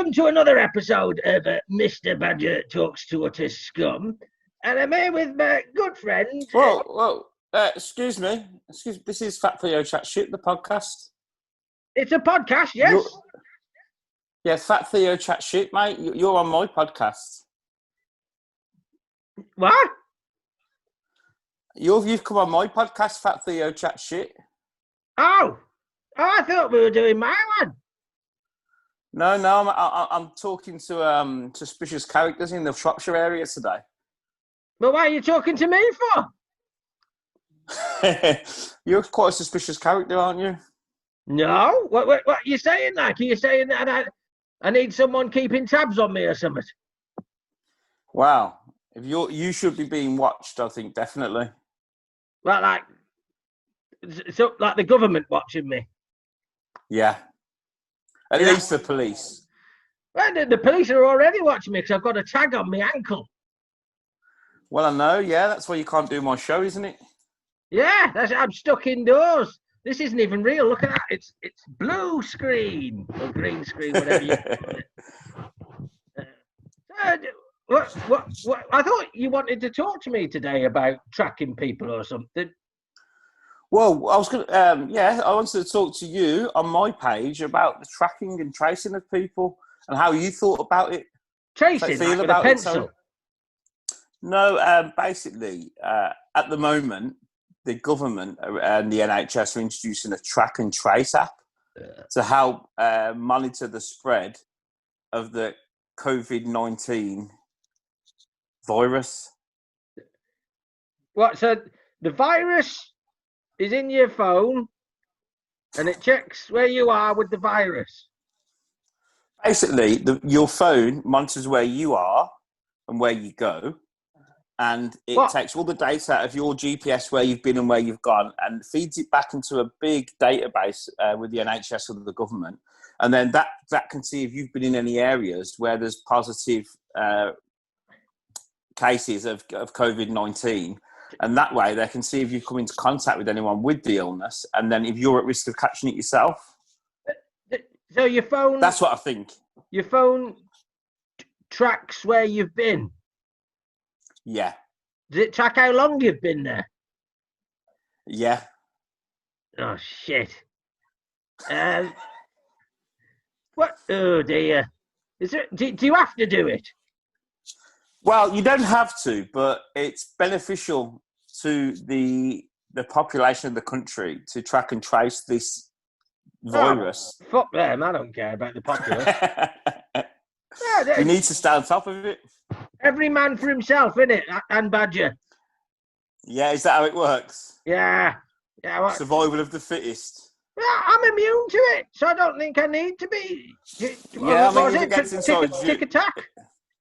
welcome to another episode of Mr. Badger Talks to Utter Scum. And I'm here with my good friend... Excuse me. This is Fat Theo Chat Shit, the podcast. It's a podcast, yes? Fat Theo Chat Shit, mate. You're on my podcast. What? You've come on my podcast, Fat Theo Chat Shit. Oh, I thought we were doing my one. No, I'm talking to suspicious characters in the Shropshire area today. But why are you talking to me for? You're quite a suspicious character, aren't you? No. What are you saying? Like, are you saying that I need someone keeping tabs on me or something? Wow. If you should be being watched, I think, definitely. Well, like the government watching me. Yeah. At least the police. Well, the police are already watching me because I've got a tag on my ankle. Well, I know, yeah. That's why you can't do my show, isn't it? Yeah, I'm stuck indoors. This isn't even real. Look at that. It's blue screen or green screen, whatever you What? I thought you wanted to talk to me today about tracking people or something. Well, I was going to, I wanted to talk to you on my page about the tracking and tracing of people and how you thought about it. Tracing, like with a pencil? No, basically, at the moment, the government and the NHS are introducing a track and trace app to help monitor the spread of the COVID-19 virus. What? So the virus is in your phone and it checks where you are with the virus? Basically, your phone monitors where you are and where you go, and it takes all the data out of your GPS, where you've been and where you've gone, and feeds it back into a big database with the NHS or the government. And then that can see if you've been in any areas where there's positive cases of COVID-19. And that way they can see if you've come into contact with anyone with the illness, and then if you're at risk of catching it yourself. So your phone... That's what I think. Your phone tracks where you've been? Yeah. Does it track how long you've been there? Yeah. Oh, shit. What? Oh, dear. Do you have to do it? Well, you don't have to, but it's beneficial to the population of the country to track and trace this virus. Oh, fuck them. I don't care about the populace. You need to stay on top of it. Every man for himself, innit? And Badger. Yeah, is that how it works? Yeah. Survival of the fittest. Yeah, I'm immune to it, so I don't think I need to be...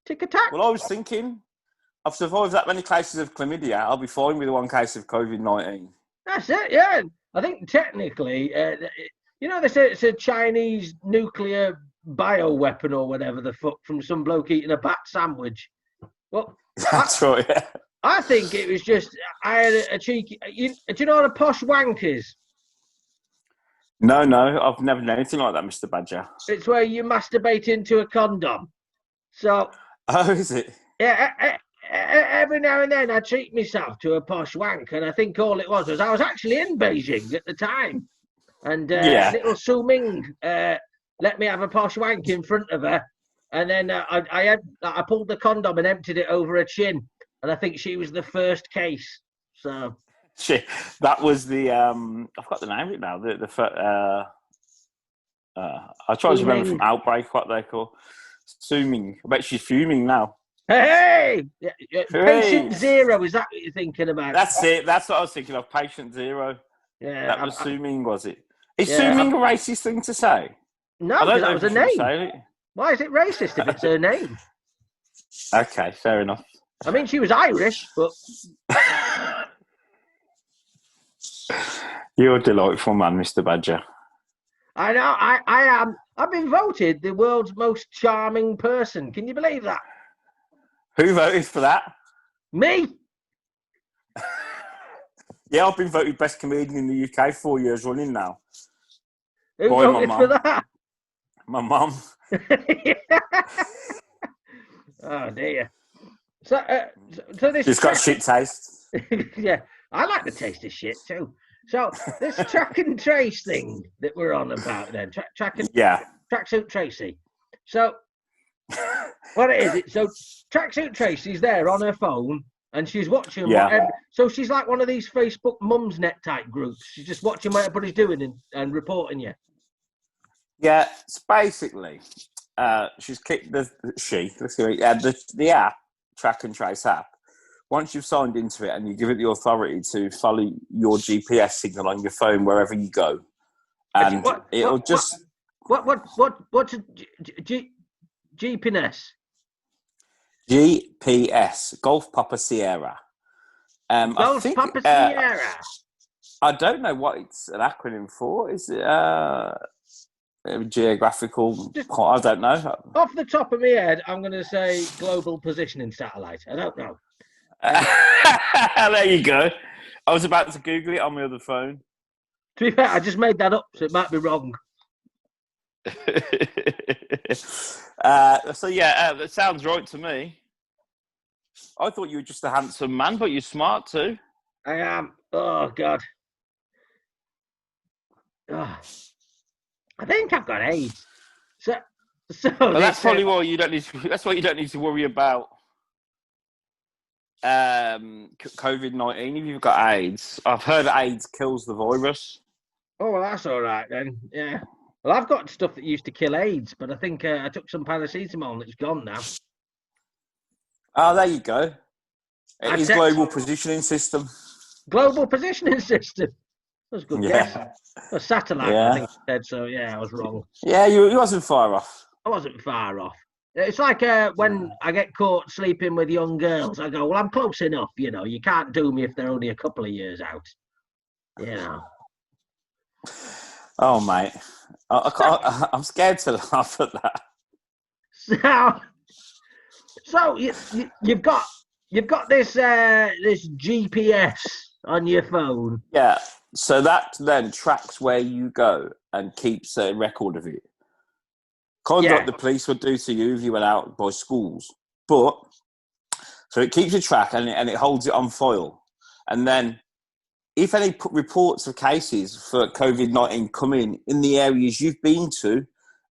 Tick attack. Well, I was thinking, I've survived that many cases of chlamydia. I'll be fine with one case of COVID-19. That's it, yeah. I think technically, they say it's a Chinese nuclear bioweapon or whatever the fuck from some bloke eating a bat sandwich. Well, that's right, yeah. I think it was just, I had a cheeky... do you know what a posh wank is? No, I've never done anything like that, Mr. Badger. It's where you masturbate into a condom. So... Oh, is it? Yeah, every now and then I treat myself to a posh wank, and I think all it was I was actually in Beijing at the time, and little Su Ming let me have a posh wank in front of her, and then I pulled the condom and emptied it over her chin, and I think she was the first case. So that was the I've got the name of it now. I try to remember from Outbreak what they call. Suming. I bet she's fuming now. Hey! Patient Zero, is that what you're thinking about? That's it. That's what I was thinking of. Patient Zero. Yeah. That was Suming, was it? Is Suming a racist thing to say? No, because that was a name. Why is it racist if it's her name? Okay, fair enough. I mean, she was Irish, but... You're a delightful man, Mr. Badger. I know, I am. I've been voted the world's most charming person. Can you believe that? Who voted for that? Me. Yeah, I've been voted best comedian in the UK 4 years running now. Who voted for that? My mum. Yeah. Oh dear. So this It's got shit taste. Yeah, I like the taste of shit too. So this track and trace thing that we're on about then, tracksuit Tracy. So what it is, so tracksuit Tracy's there on her phone and she's watching whatever. So she's like one of these Facebook Mumsnet type groups. She's just watching what everybody's doing and reporting you. Yeah, it's basically she's kicked the app, track and trace app. Once you've signed into it and you give it the authority to follow your GPS signal on your phone wherever you go, and what's a GPS? GPS, Golf Papa Sierra. Golf Papa Sierra. I don't know what it's an acronym for. Is it geographical? I don't know. Off the top of my head, I'm going to say Global Positioning Satellite. I don't know. There you go. I was about to Google it on my other phone. To be fair, I just made that up, so it might be wrong. That sounds right to me. I thought you were just a handsome man, but you're smart too. I am. Oh God. Oh. I think I've got AIDS. So that's probably why you don't need to. That's why you don't need to worry about COVID-19 if you've got AIDS. I've heard AIDS kills the virus. Oh, well, that's all right then. Yeah. Well, I've got stuff that used to kill AIDS, but I think I took some paracetamol and it's gone now. Oh, there you go. It is Global Positioning System. Global Positioning System. That was a good guess. A satellite, I think I said, so yeah, I was wrong. Yeah, you wasn't far off. I wasn't far off. It's like when I get caught sleeping with young girls, I go, well, I'm close enough, you know. You can't do me if they're only a couple of years out. You know. Oh, mate. I'm scared to laugh at that. So you've got this this GPS on your phone. Yeah. So that then tracks where you go and keeps a record of it. Kind of like the police would do to you if you went out by schools. But, so it keeps a track and it holds it on file. And then if any reports of cases for COVID-19 come in the areas you've been to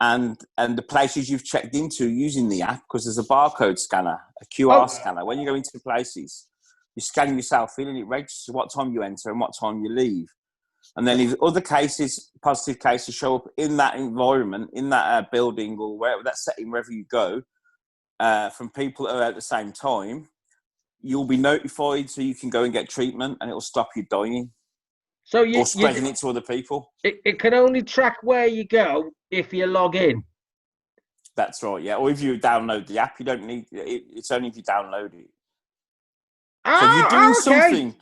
and the places you've checked into using the app, because there's a barcode scanner, a QR scanner. When you go into places, you scan yourself in and it registers what time you enter and what time you leave. And then if other cases, positive cases show up in that environment, in that building or wherever, that setting, wherever you go, from people that are at the same time, you'll be notified so you can go and get treatment and it'll stop you dying or spreading it to other people. It can only track where you go if you log in. That's right, yeah. Or if you download the app, you don't need it. It's only if you download it. So if you're doing something...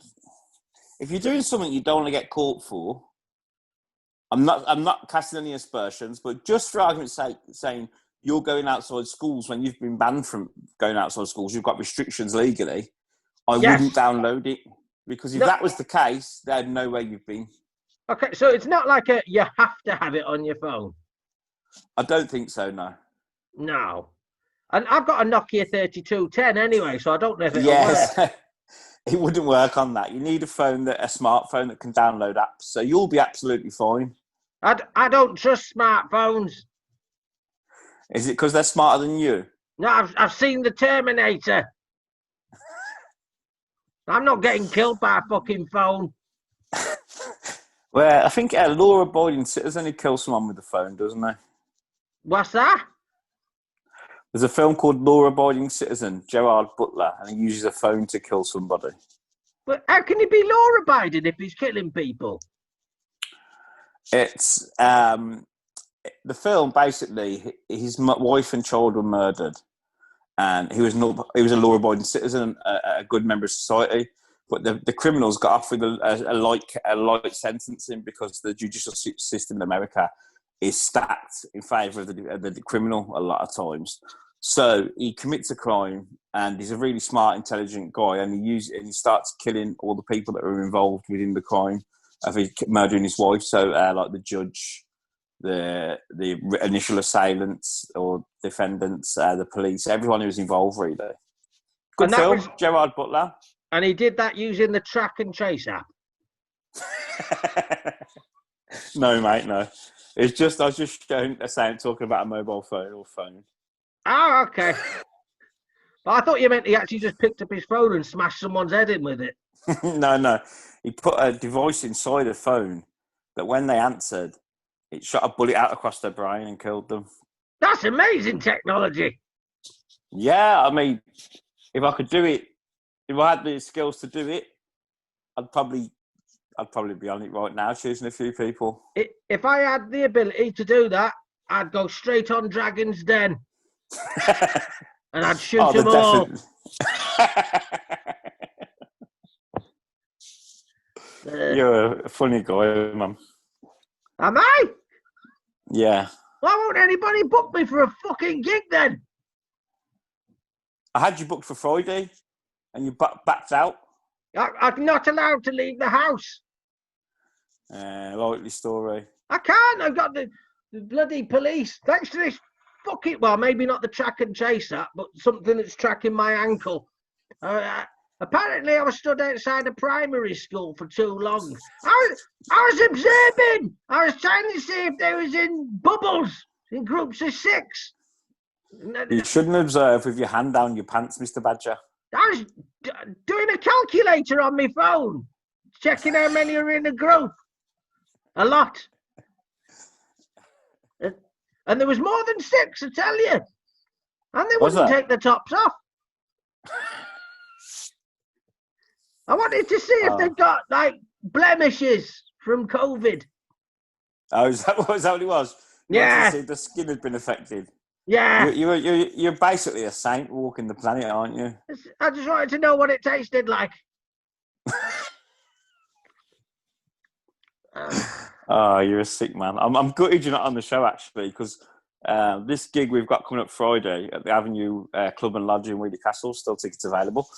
If you're doing something you don't want to get caught for, I'm not casting any aspersions, but just for argument's sake, saying you're going outside schools when you've been banned from going outside schools, you've got restrictions legally, I wouldn't download it, because if that was the case, they'd know where you've been. Okay, so it's not like you have to have it on your phone. I don't think so, no. No. And I've got a Nokia 3210 anyway, so I don't know if it'll work. It wouldn't work on that. You need a smartphone that can download apps. So you'll be absolutely fine. I don't trust smartphones. Is it because they're smarter than you? No, I've seen the Terminator. I'm not getting killed by a fucking phone. Well, I think a law-abiding citizen who kills someone with a phone, doesn't he? What's that? There's a film called Law Abiding Citizen, Gerard Butler, and he uses a phone to kill somebody. But how can he be law abiding if he's killing people? It's the film. Basically, his wife and child were murdered, and he was a law abiding citizen, a good member of society. But the criminals got off with a light sentencing because the judicial system in America is stacked in favour of the criminal a lot of times. So he commits a crime, and he's a really smart, intelligent guy, and he starts killing all the people that are involved within the crime of murdering his wife. So like the judge, the initial assailants or defendants, the police, everyone who was involved, really. Good film, Gerard Butler. And he did that using the track and trace app. No, mate, no. I was just showing a sound talking about a mobile phone or phone. Oh, okay. But I thought you meant he actually just picked up his phone and smashed someone's head in with it. No. He put a device inside a phone that when they answered, it shot a bullet out across their brain and killed them. That's amazing technology. Yeah, I mean, if I could do it, if I had the skills to do it, I'd probably be on it right now, choosing a few people. If I had the ability to do that, I'd go straight on Dragon's Den. And I'd shoot them all. You're a funny guy, man. Am I? Yeah. Why won't anybody book me for a fucking gig then? I had you booked for Friday, and you backed out. I'm not allowed to leave the house. Likely story. I can't. I've got the bloody police. Thanks to this fucking... Well, maybe not the track and chase app, but something that's tracking my ankle. Apparently, I was stood outside a primary school for too long. I was observing. I was trying to see if they was in bubbles, in groups of 6. You shouldn't observe with your hand down your pants, Mr. Badger. I was doing a calculator on my phone, checking how many are in a group. A lot. And there was more than 6, I tell you. And they wouldn't take the tops off. I wanted to see if they'd got, like, blemishes from COVID. Oh, is that what it was? You Yeah. wanted to see if the skin had been affected. Yeah. You're basically a saint walking the planet, aren't you? I just wanted to know what it tasted like. Oh, you're a sick man. I'm gutted you're not on the show, actually, because this gig we've got coming up Friday at the Avenue Club and Lodge in Weedy Castle, still tickets available.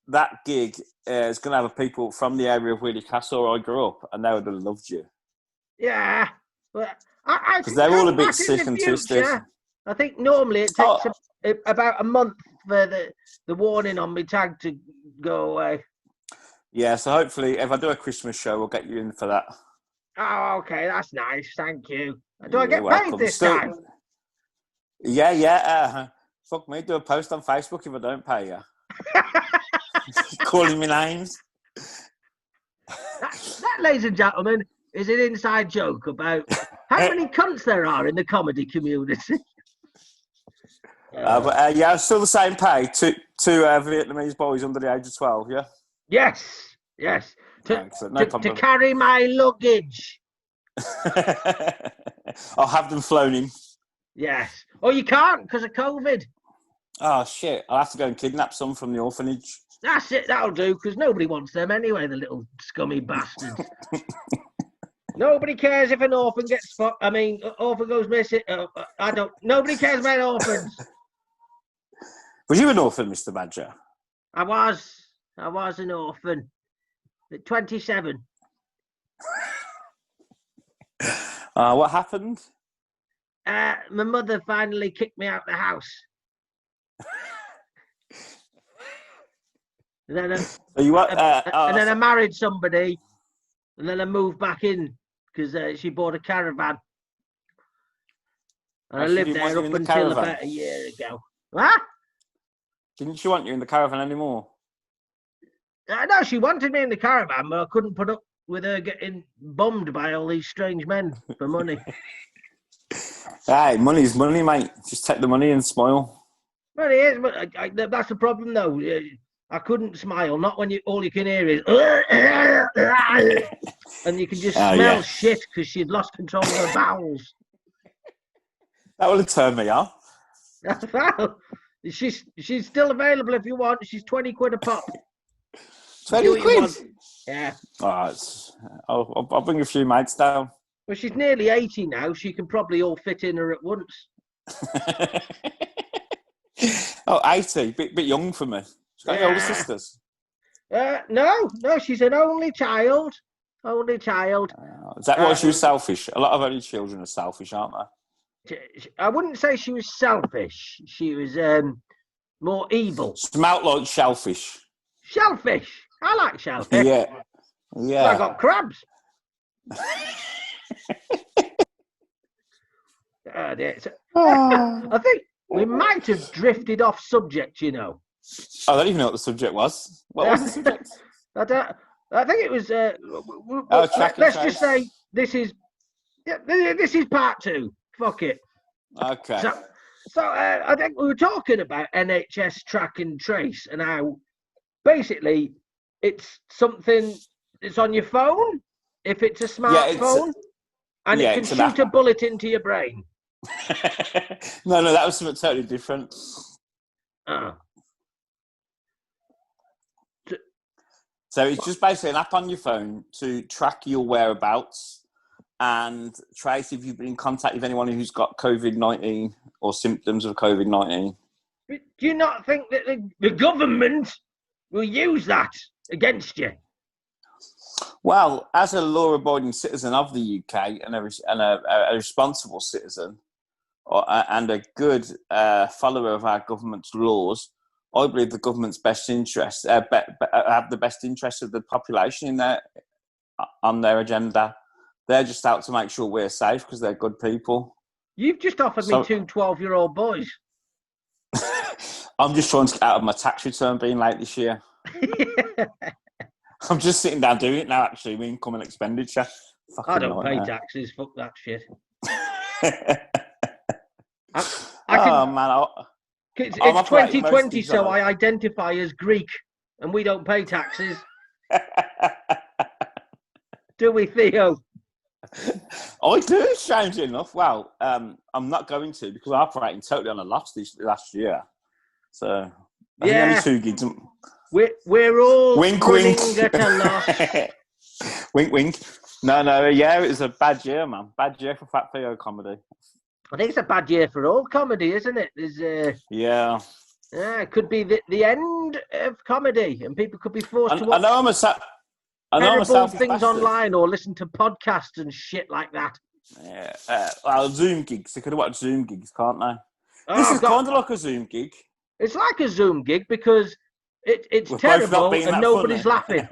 That gig is going to have people from the area of Weedy Castle where I grew up, and they would have loved you. Yeah. But because they're all a bit sick and twisted. I think normally it takes about a month for the warning on my tag to go away. Yeah, so hopefully if I do a Christmas show, we'll get you in for that. Oh, okay, that's nice. Thank you. Do I get paid this time? Yeah. Fuck me, do a post on Facebook if I don't pay you. Calling me names. That, ladies and gentlemen, is an inside joke about how many cunts there are in the comedy community. Yeah, still the same pay. Two Vietnamese boys under the age of 12, yeah? Yes. To carry my luggage. I'll have them flown in. Yes. Oh, you can't because of COVID. Oh, shit. I'll have to go and kidnap some from the orphanage. That's it. That'll do because nobody wants them anyway, the little scummy bastards. Nobody cares if an orphan gets fucked. I mean, orphan goes missing. Nobody cares about orphans. Was you an orphan, Mr. Badger? I was an orphan. At 27. What happened? My mother finally kicked me out the house. And then I married somebody, and then I moved back in because she bought a caravan. And I lived there up until about a year ago. What? Didn't she want you in the caravan anymore? No, she wanted me in the caravan, but I couldn't put up with her getting bummed by all these strange men for money. Hey, money's money, mate. Just take the money and smile. Well, it is, but that's the problem, though. I couldn't smile, not when all you can hear is... and you can just smell shit because she'd lost control of her bowels. That would have turned me off. Well, she's still available if you want. She's 20 quid a pop. 20 quid? Yeah. Oh, I'll bring a few mates down. Well, she's nearly 80 now. She can probably all fit in her at once. 80? Bit young for me. She's got any older sisters? No, she's an only child. Only child. Is that why she was selfish? A lot of only children are selfish, aren't they? I wouldn't say she was selfish. She was more evil. Smelt like shellfish. Shellfish. I like shellfish. Yeah. Well, I got crabs. I think we might have drifted off subject, you know. I don't even know what the subject was. What was the subject? I think it was. Let's just say this is part 2. Fuck it. Okay. So I think we were talking about NHS track and trace and how basically it's something that's on your phone if it's a smartphone, and it can shoot a bullet into your brain. No, that was something totally different. So it's just basically an app on your phone to track your whereabouts and trace if you've been in contact with anyone who's got COVID-19 or symptoms of COVID-19. Do you not think that the government will use that against you? Well, as a law-abiding citizen of the UK and a responsible citizen and a good follower of our government's laws, I believe the government's best interest have the best interests of the population on their agenda. They're just out to make sure we're safe because they're good people. You've just offered me 2 12-year-old boys. I'm just trying to get out of my tax return being late this year. I'm just sitting down doing it now, actually. My income and expenditure. I don't pay taxes. Fuck that shit. It's 2020, so I identify as Greek, and we don't pay taxes. Do we, Theo? I do, strangely enough. Well, I'm not going to because I'm operating totally on a loss this last year. So, I think only 2 gigs. We're all wink, running wink. at a loss. Wink, wink. No, yeah, it was a bad year, man. Bad year for Fat Theo comedy. I think it's a bad year for all comedy, isn't it? There's yeah. It could be the end of comedy, and people could be forced to watch terrible things bastard. Online or listen to podcasts and shit like that. Yeah, well, Zoom gigs. They could have watched Zoom gigs, can't they? This is kind of like a Zoom gig. It's like a Zoom gig because it's terrible and nobody's laughing.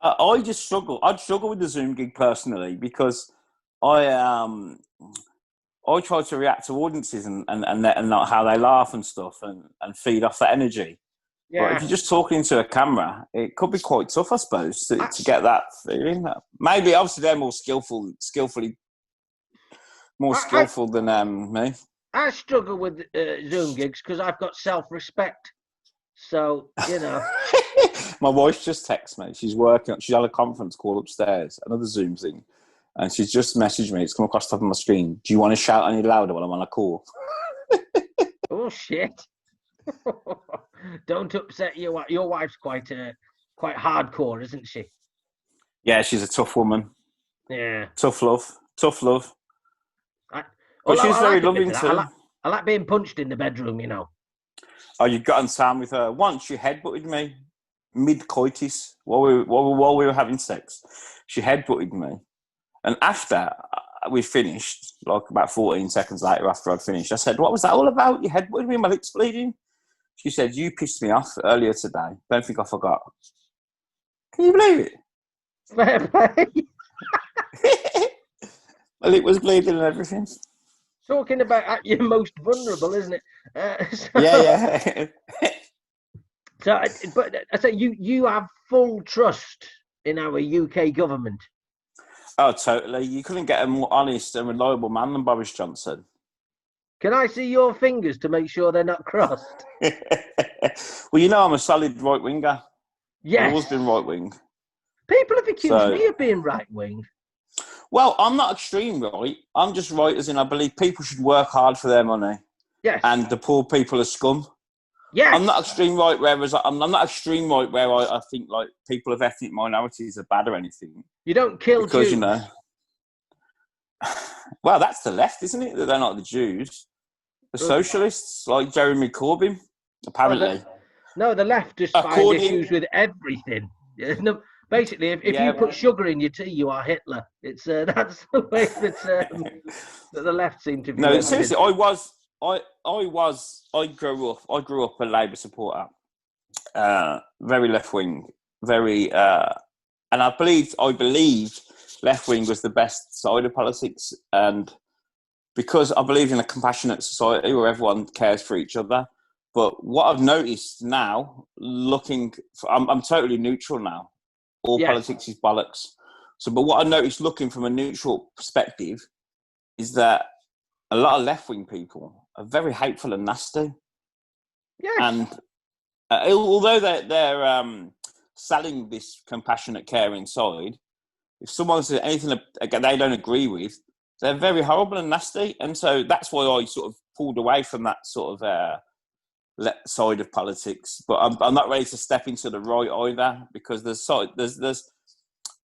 I just struggle. I'd struggle with the Zoom gig personally because I try to react to audiences and not how they laugh and stuff and feed off that energy. Yeah. But if you're just talking to a camera, it could be quite tough, I suppose, to get that feeling. Maybe obviously they're more skillful than me. I struggle with Zoom gigs because I've got self-respect. So, you know. My wife just texted me. She's working. She's had a conference call upstairs, another Zoom thing. And she's just messaged me. It's come across the top of my screen. Do you want to shout any louder while I'm on a call? Oh, shit. Don't upset your wife. Your wife's quite hardcore, isn't she? Yeah, she's a tough woman. Yeah. Tough love. But she's very loving too. I like being punched in the bedroom, you know. Oh, you got on time with her. Once she headbutted me mid-coitus while we were having sex. She headbutted me. And after we finished, like about 14 seconds later after I'd finished, I said, "What was that all about? You headbutted me, my lips bleeding?" She said, "You pissed me off earlier today. Don't think I forgot." Can you believe it? Fair play. My lip was bleeding and everything. Talking about at your most vulnerable, isn't it? Yeah. But I say you have full trust in our UK government. Oh, totally. You couldn't get a more honest and reliable man than Boris Johnson. Can I see your fingers to make sure they're not crossed? Well, you know I'm a solid right-winger. Yes. I've always been right-wing. People have accused me of being right-wing. Well, I'm not extreme right. I'm just right as in I believe people should work hard for their money. Yes. And the poor people are scum. Yes. I'm not extreme right I'm not extreme right where I think like people of ethnic minorities are bad or anything. You don't kill because, Jews. You know. Well, that's the left, isn't it? That they're not the Jews. The socialists, like Jeremy Corbyn, apparently. No, the left just find issues with everything. No, basically, if you put sugar in your tea, you are Hitler. It's that's the way that the left seem to be. No, seriously, I grew up a Labour supporter, very left wing, very, and I believed left wing was the best side of politics, and because I believe in a compassionate society where everyone cares for each other. But what I've noticed now, I'm totally neutral now. All politics is bollocks. So, but what I noticed looking from a neutral perspective is that a lot of left-wing people are very hateful and nasty. Yes. And although they're selling this compassionate, caring side, if someone says anything they don't agree with, they're very horrible and nasty. And so that's why I sort of pulled away from that sort of side of politics. But I'm not ready to step into the right either, because there's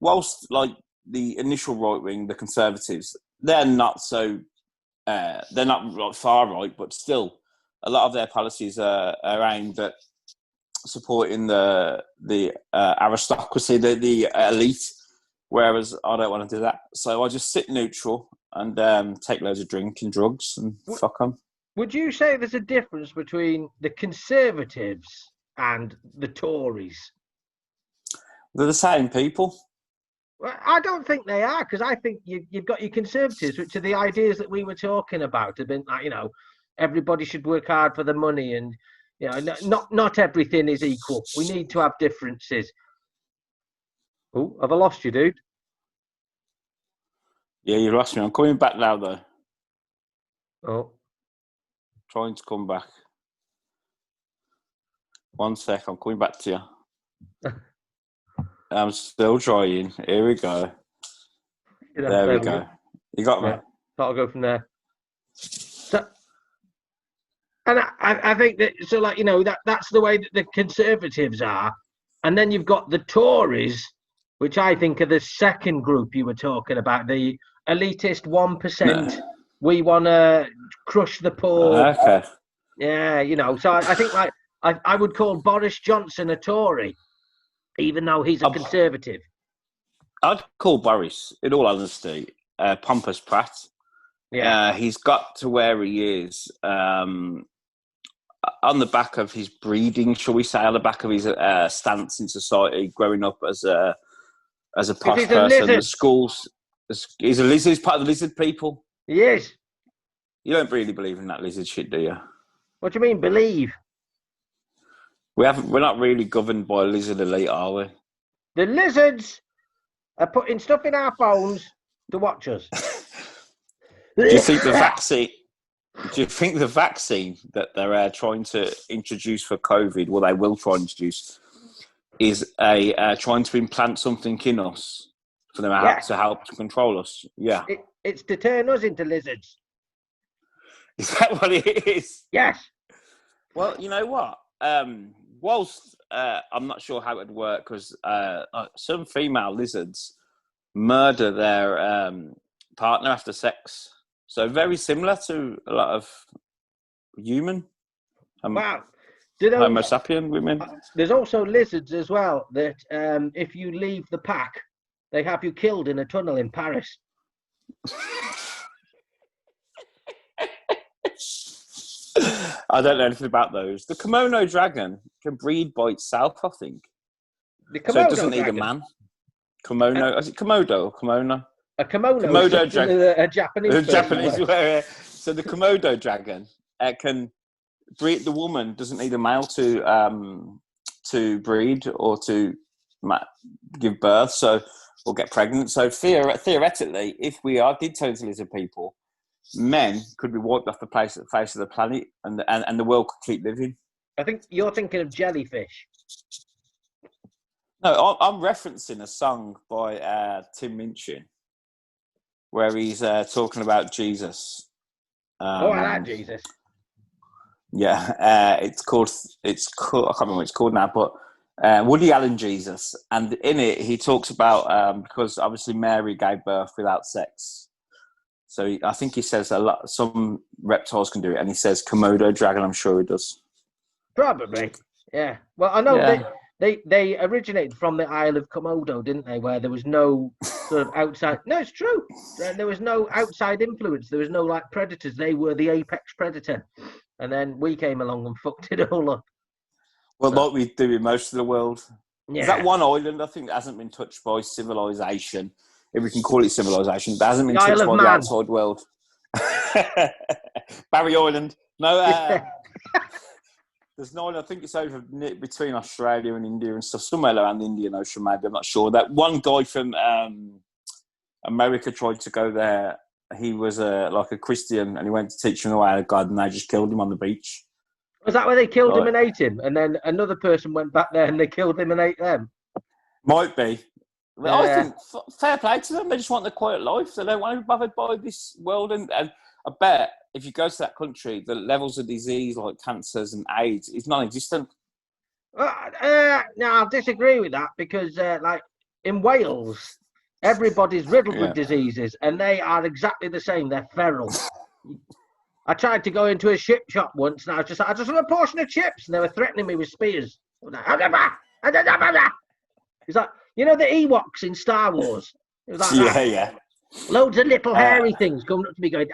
whilst like the initial right wing, the Conservatives, they're not so they're not far right, but still a lot of their policies are aimed at supporting the aristocracy, the elite, whereas I don't want to do that. So I just sit neutral and take loads of drink and drugs and fuck them. Would you say there's a difference between the Conservatives and the Tories? They're the same people. Well, I don't think they are, because I think you've got your Conservatives, which are the ideas that we were talking about. Have been like, everybody should work hard for the money, and not everything is equal. We need to have differences. Oh, have I lost you, dude? Yeah, you lost me. I'm coming back now, though. Oh. Trying to come back. 1 sec, I'm coming back to you. I'm still trying. Here we go. There we go. You got me. I'll go from there. So, and I think that, so like, that's the way that the Conservatives are. And then you've got the Tories, which I think are the second group you were talking about, the elitist 1%. No. We want to crush the poor. Okay. Yeah, so I think like I would call Boris Johnson a Tory, even though he's a Conservative. I'd call Boris, in all honesty, pompous prat. Yeah. He's got to where he is on the back of his breeding, shall we say, on the back of his stance in society, growing up as a posh person. The schools, he's a lizard. He's part of the lizard people. He is. You don't really believe in that lizard shit, do you? What do you mean, believe? We're not really governed by a lizard elite, are we? The lizards are putting stuff in our phones to watch us. Do you think the vaccine that they're trying to introduce for COVID, well, they will try and introduce, is trying to implant something in us for them to help to control us? Yeah. It's to turn us into lizards. Is that what it is? Yes. Well, you know what? Whilst I'm not sure how it would work, because some female lizards murder their partner after sex. So very similar to a lot of human Homo sapien women. There's also lizards as well that if you leave the pack, they have you killed in a tunnel in Paris. I don't know anything about those. The kimono dragon can breed by itself, I think. So it doesn't need a man. Kimono, is it Komodo or kimono? A kimono dragon. A Japanese word. So the Komodo dragon can breed. The woman doesn't need a male to breed or to give birth, or get pregnant. So theoretically, if we did turn to lizard people, men could be wiped off the face of the planet, and the world could keep living. I think you're thinking of jellyfish. No, I'm referencing a song by Tim Minchin, where he's talking about Jesus. I like Jesus. Yeah, it's called. I can't remember what it's called now, but Woody Allen Jesus, and in it he talks about because obviously Mary gave birth without sex. So I think he says some reptiles can do it, and he says Komodo dragon. I'm sure he does. Probably. Yeah. Well, I know they originated from the Isle of Komodo, didn't they? Where there was no sort of outside. No, it's true. There was no outside influence. There was no like predators. They were the apex predator, and then we came along and fucked it all up. Well, like we do in most of the world. Yeah. Is that one island, I think, that hasn't been touched by civilization, if we can call it civilization, that hasn't been touched by the outside world? Barry Island. No, there's no, I think it's over between Australia and India and stuff, somewhere around the Indian Ocean, maybe, I'm not sure. That one guy from America tried to go there. He was like a Christian, and he went to teach him the way of God, and they just killed him on the beach. Was that where they killed him and ate him? And then another person went back there and they killed him and ate them? Might be. Yeah. I think fair play to them. They just want the quiet life. They don't want to be bothered by this world. And I bet if you go to that country, the levels of disease like cancers and AIDS is non-existent. No, I'll disagree with that because, like, in Wales, everybody's riddled with diseases and they are exactly the same. They're feral. I tried to go into a chip shop once, and I just want a portion of chips, and they were threatening me with spears. It's like, you know the Ewoks in Star Wars? It was like that. Yeah. Loads of little hairy things coming up to me going,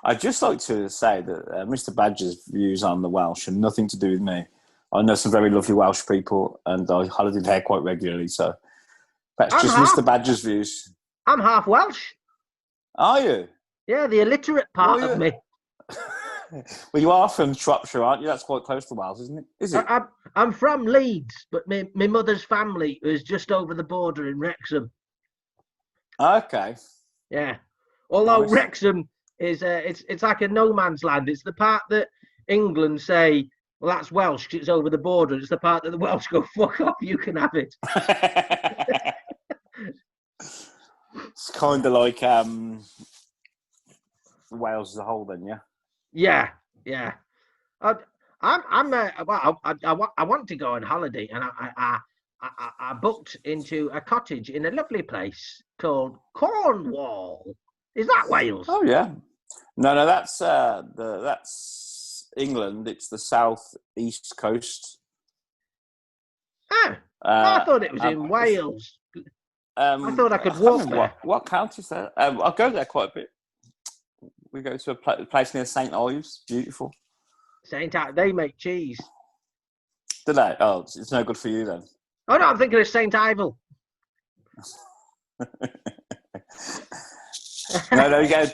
I'd just like to say that Mr. Badger's views on the Welsh are nothing to do with me. I know some very lovely Welsh people, and I holiday there quite regularly, so that's just Mr. Badger's views. I'm half Welsh. Are you? Yeah, the illiterate part of me. Well, you are from Shropshire, aren't you? That's quite close to Wales, isn't it? Is it? I'm from Leeds, but my mother's family is just over the border in Wrexham. Okay. Yeah. Although Wrexham is it's like a no man's land. It's the part that England say, well, that's Welsh because it's over the border. It's the part that the Welsh go, fuck off, you can have it. It's kind of like Wales as a whole, then, yeah. Yeah. I want to go on holiday, and I booked into a cottage in a lovely place called Cornwall. Is that Wales? Oh yeah. No, that's England. It's the south-east coast. Oh, I thought it was in Wales. I thought I could walk there. What county is that? I'll go there quite a bit. We go to a place near St. Ives. Beautiful. St. Ives, they make cheese. Do they? Oh, it's no good for you then. Oh no, I'm thinking of St. Ivel. No, yeah,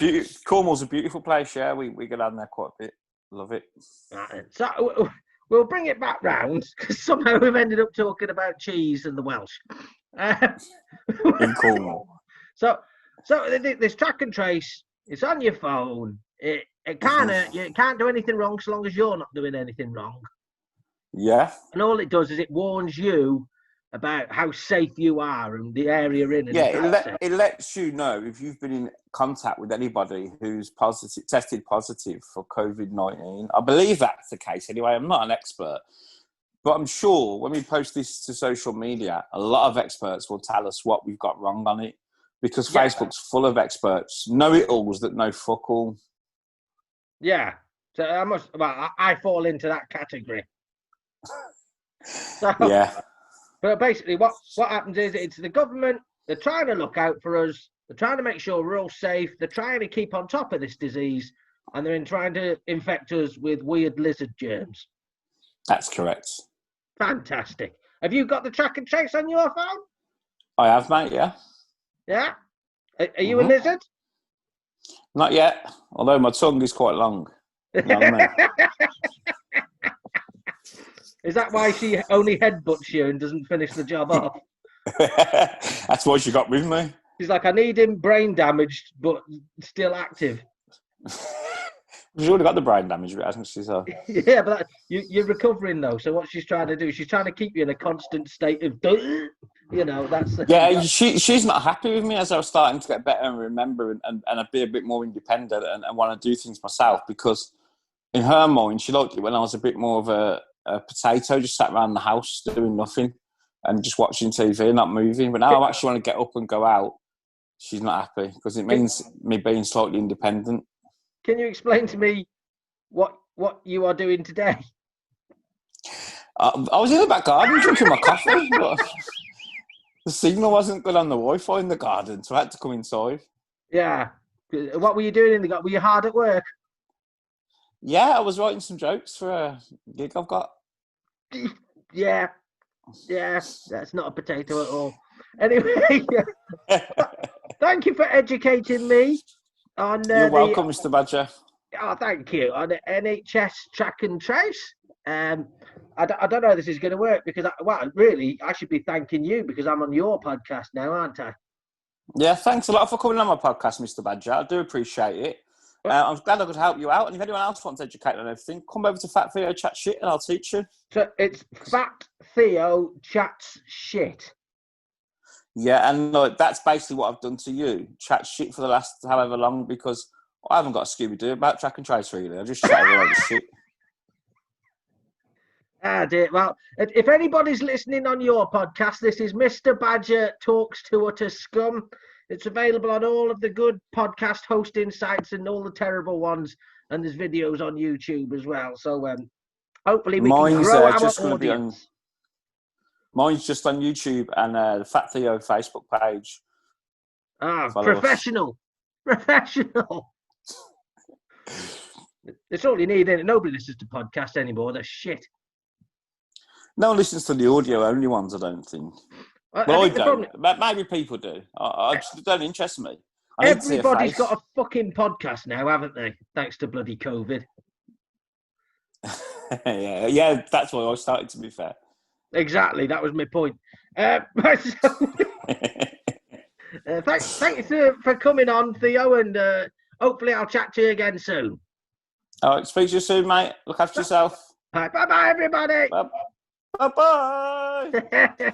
Cornwall's a beautiful place. Yeah, we go down there quite a bit. Love it. So we'll bring it back round because somehow we've ended up talking about cheese and the Welsh. In Cornwall. So this track and trace. It's on your phone. It kind of you can't do anything wrong so long as you're not doing anything wrong. Yeah. And all it does is it warns you about how safe you are and the area you're in. It lets you know if you've been in contact with anybody who's tested positive for COVID-19. I believe that's the case anyway. I'm not an expert, but I'm sure when we post this to social media, a lot of experts will tell us what we've got wrong on it. Because Facebook's full of experts, know-it-alls that know fuck all. Yeah, so I fall into that category. So, yeah. But basically, what happens is it's the government. They're trying to look out for us. They're trying to make sure we're all safe. They're trying to keep on top of this disease, and they're trying to infect us with weird lizard germs. That's correct. Fantastic. Have you got the track and trace on your phone? I have, mate. Yeah. Yeah? Are you a lizard? Not yet, although my tongue is quite long. You know what I mean? Is that why she only headbutts you and doesn't finish the job off? That's why she got with me. She's like, I need him brain damaged, but still active. She's already got the brain damage, hasn't she? So. Yeah, but you're recovering though. So what she's trying to do, she's trying to keep you in a constant state of, that's. Yeah, she's not happy with me as I was starting to get better and remember and be a bit more independent and want to do things myself. Because in her mind, she liked it when I was a bit more of a potato, just sat around the house doing nothing and just watching TV, not moving. But now I actually want to get up and go out. She's not happy because it means me being slightly independent. Can you explain to me what you are doing today? I was in the back garden drinking my coffee, but the signal wasn't good on the Wi-Fi in the garden, so I had to come inside. Yeah. What were you doing in the garden? Were you hard at work? Yeah, I was writing some jokes for a gig I've got. Yeah. That's not a potato at all. Anyway, thank you for educating me on You're welcome, Mr. Badger. Oh, thank you. On the NHS track and trace. I don't know how this is going to work because, really, I should be thanking you because I'm on your podcast now, aren't I? Yeah, thanks a lot for coming on my podcast, Mr. Badger. I do appreciate it. I'm glad I could help you out. And if anyone else wants to educate on everything, come over to Fat Theo Chat Shit and I'll teach you. So it's Fat Theo Chats Shit. Yeah, and that's basically what I've done to you. Chat shit for the last however long because I haven't got a Scooby-Doo about track and trace, really. I just chatted all over shit. Ah, dear. Well, if anybody's listening on your podcast, this is Mr. Badger Talks to Utter Scum. It's available on all of the good podcast hosting sites and all the terrible ones. And there's videos on YouTube as well. So hopefully we can grow our audience. Mine's just on YouTube and the Fat Theo Facebook page. Ah, professional. Professional. It's all you need, isn't it? Nobody listens to podcasts anymore. They're shit. No one listens to the audio-only ones, I don't think. Well, I don't. Maybe people do. I just don't interest me. Everybody's got a fucking podcast now, haven't they? Thanks to bloody COVID. yeah, that's why I started, to be fair. Exactly, that was my point. Thank you for coming on, Theo, and hopefully I'll chat to you again soon. All right, speak to you soon, mate. Look after yourself. Bye-bye, everybody. Bye-bye.